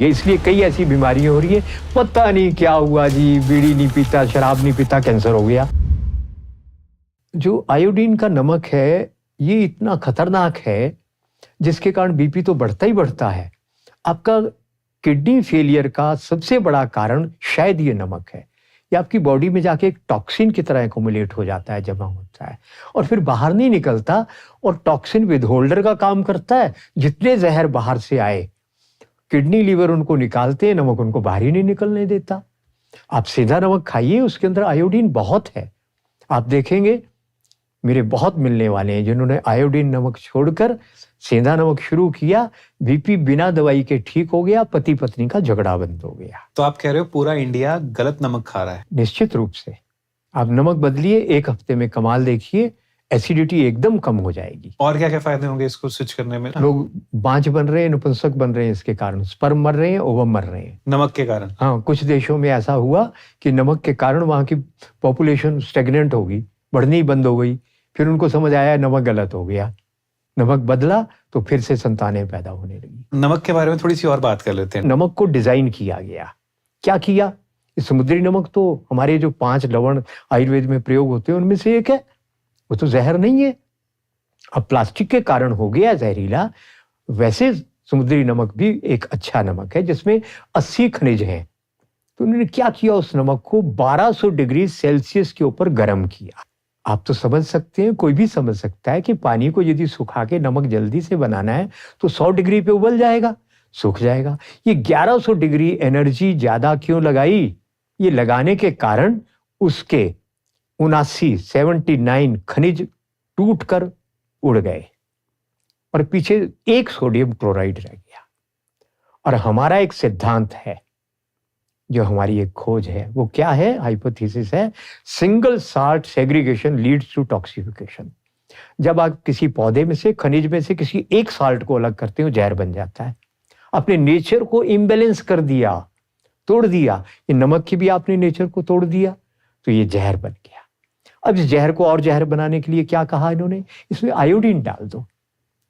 ये इसलिए कई ऐसी बीमारियां हो रही है, पता नहीं क्या हुआ जी, बीड़ी नहीं पीता, शराब नहीं पीता, कैंसर हो गया। जो आयोडीन का नमक है, ये इतना खतरनाक है, जिसके कारण बीपी तो बढ़ता ही बढ़ता है। आपका किडनी फेलियर का सबसे बड़ा कारण शायद ये नमक है। ये आपकी बॉडी में जाके एक टॉक्सिन की तरह एक्युमुलेट हो जाता है, जमा होता है और फिर बाहर नहीं निकलता, और टॉक्सिन विदहोल्डर का काम करता है। जितने जहर बाहर से आए, किडनी लीवर उनको निकालते हैं, नमक उनको बाहर ही नहीं निकलने देता। आप सीधा नमक खाइए, उसके अंदर आयोडीन बहुत है। आप देखेंगे, मेरे बहुत मिलने वाले हैं जिन्होंने आयोडीन नमक छोड़कर सेंधा नमक शुरू किया, बीपी बिना दवाई के ठीक हो गया, पति पत्नी का झगड़ा बंद हो गया। तो आप कह रहे हो पूरा इंडिया गलत नमक खा रहा है? निश्चित रूप से। आप नमक बदलिए, 1 हफ्ते में कमाल देखिए, एसिडिटी एकदम कम हो जाएगी। और क्या क्या फायदे होंगे इसको स्विच करने में? लोग बांझ बन रहे हैं, नपुंसक बन रहे हैं, इसके कारण स्पर्म मर रहे हैं, ओवम मर रहे हैं। नमक के कारण? हाँ, कुछ देशों में ऐसा हुआ कि नमक के कारण वहां की पॉपुलेशन स्टेगनेंट हो गई, बढ़नी बंद हो गई। फिर उनको समझ आया नमक गलत हो गया, नमक बदला तो फिर से संतानें पैदा होने लगी। नमक के बारे में थोड़ी सी और बात कर लेते हैं। नमक को डिजाइन किया गया, क्या किया? समुद्री नमक तो हमारे जो 5 लवण आयुर्वेद में प्रयोग होते हैं उनमें से एक है, वो तो जहर नहीं है। अब प्लास्टिक के कारण हो गया जहरीला, वैसे समुद्री नमक भी एक अच्छा नमक है जिसमें 80 खनिज हैं। तो उन्होंने क्या किया, उस नमक को 1200 डिग्री सेल्सियस के ऊपर गर्म किया। आप तो समझ सकते हैं, कोई भी समझ सकता है कि पानी को यदि सुखा के नमक जल्दी से बनाना है तो 100 डिग्री पे उबल जाएगा, सूख जाएगा। ये 1100 डिग्री एनर्जी ज्यादा क्यों लगाई? ये लगाने के कारण उसके 79 खनिज टूटकर उड़ गए और पीछे एक सोडियम क्लोराइड रह गया। और हमारा एक सिद्धांत है, जो हमारी एक खोज है, वो क्या है? हाइपोथेसिस है, single salt segregation leads to toxification. जब आप किसी पौधे में से, खनिज में से किसी एक साल्ट को अलग करते हो, जहर बन जाता है। अपने नेचर को इम्बैलेंस कर दिया, तोड़ दिया। ये नमक की भी आपने नेचर को तोड़ दिया, तो ये जहर बन गया। अब इस जहर को और जहर बनाने के लिए क्या कहा इन्होंने? इसमें आयोडीन डाल दो।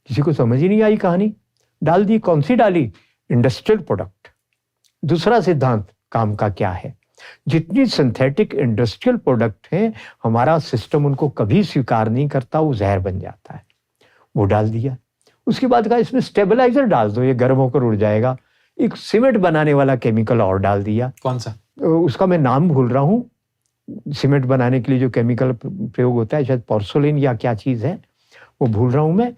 किसी को समझ ही नहीं आई कहानी, डाल दी। कौन सी डाली? Industrial product. दूसरा सिद्धांत काम का क्या है? जितनी सिंथेटिक इंडस्ट्रियल प्रोडक्ट हैं, हमारा सिस्टम उनको कभी स्वीकार नहीं करता, वो जहर बन जाता है। वो डाल दिया। उसके बाद कहा इसमें स्टेबलाइजर डाल दो, ये गर्म होकर उड़ जाएगा। एक सीमेंट बनाने वाला केमिकल और डाल दिया। कौन सा? उसका मैं नाम भूल रहा हूँ। सीमेंट बनाने के लिए जो केमिकल प्रयोग होता है, शायद पोर्सोलिन या क्या चीज है, वो भूल रहा हूं मैं।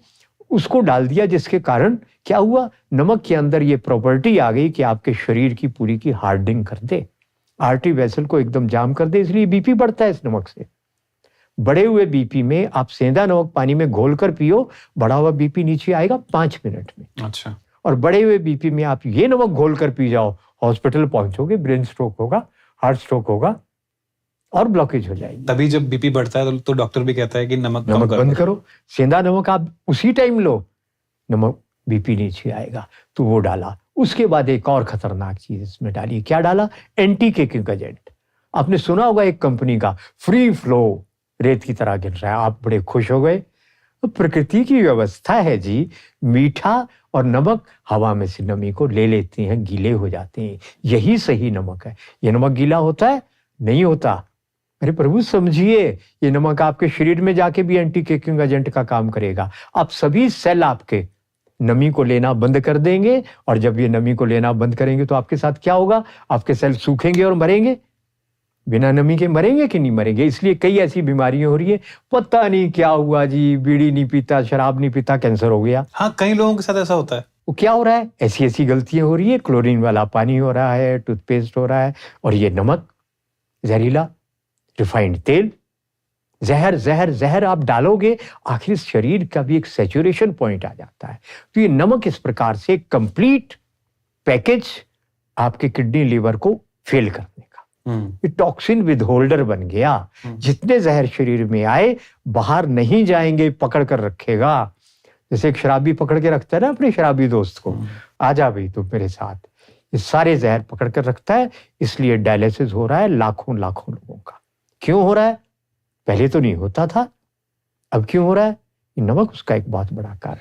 उसको डाल दिया, जिसके कारण क्या हुआ? नमक के अंदर ये प्रॉपर्टी आ गई कि आपके शरीर की पूरी की हार्डनिंग कर दे, आर्टरी वेसल को एकदम जाम कर दे। इसलिए बीपी बढ़ता है इस नमक से। बढ़े हुए बीपी में आप सेंधा नमक पानी में घोलकर पियो, बढ़ा हुआ बीपी नीचे आएगा 5 मिनट में। अच्छा। और बढ़े हुए बीपी में आप ये नमक घोलकर पी जाओ, हॉस्पिटल पहुंचोगे, ब्रेन स्ट्रोक होगा, हार्ट स्ट्रोक होगा और ब्लॉकेज हो जाएगी। तभी जब बीपी बढ़ता है तो डॉक्टर भी कहता है कि नमक बंद करो। सेंधा नमक आप उसी टाइम लो, नमक बीपी नीचे आएगा। तो वो डाला। उसके बाद एक और खतरनाक चीज इसमें डाली। क्या डाला? Anti caking agent. आपने सुना होगा एक कंपनी का, फ्री फ्लो रेत की तरह गिर रहा है। आप बड़े खुश हो गए। तो प्रकृति की व्यवस्था है जी, मीठा और नमक हवा में से नमी को ले लेते हैं, गीले हो जाते हैं। यही सही नमक है। ये नमक गीला होता है? नहीं होता। अरे प्रभु समझिए, ये नमक आपके शरीर में जाके भी एंटी केकिंग एजेंट का काम करेगा। आप सभी सेल आपके नमी को लेना बंद कर देंगे, और जब ये नमी को लेना बंद करेंगे तो आपके साथ क्या होगा? आपके सेल सूखेंगे और मरेंगे। बिना नमी के मरेंगे कि नहीं मरेंगे? इसलिए कई ऐसी बीमारियां हो रही है, पता नहीं क्या हुआ जी, बीड़ी नहीं पीता, शराब नहीं पीता, कैंसर हो गया। हाँ, कई लोगों के साथ ऐसा होता है। वो क्या हो रहा है? ऐसी ऐसी गलतियां हो रही है। क्लोरीन वाला पानी हो रहा है, टूथपेस्ट हो रहा है, और ये नमक, जहरीला रिफाइंड तेल, जहर जहर जहर आप डालोगे, आखिर शरीर का भी एक सैचुरेशन पॉइंट आ जाता है। तो ये नमक इस प्रकार से कंप्लीट पैकेज आपके किडनी लीवर को फेल करने का, ये टॉक्सिन विदहोल्डर बन गया। जितने जहर शरीर में आए, बाहर नहीं जाएंगे, पकड़ कर रखेगा। जैसे एक शराबी पकड़ के रखता है ना अपने शराबी दोस्त को, आजा भाई तू मेरे साथ। ये सारे जहर पकड़ कर रखता है। इसलिए डायलिसिस हो रहा है लाखों लाखों लोगों का। क्यों हो रहा है? पहले तो नहीं होता था, अब क्यों हो रहा है? नमक उसका एक बहुत बड़ा कारण।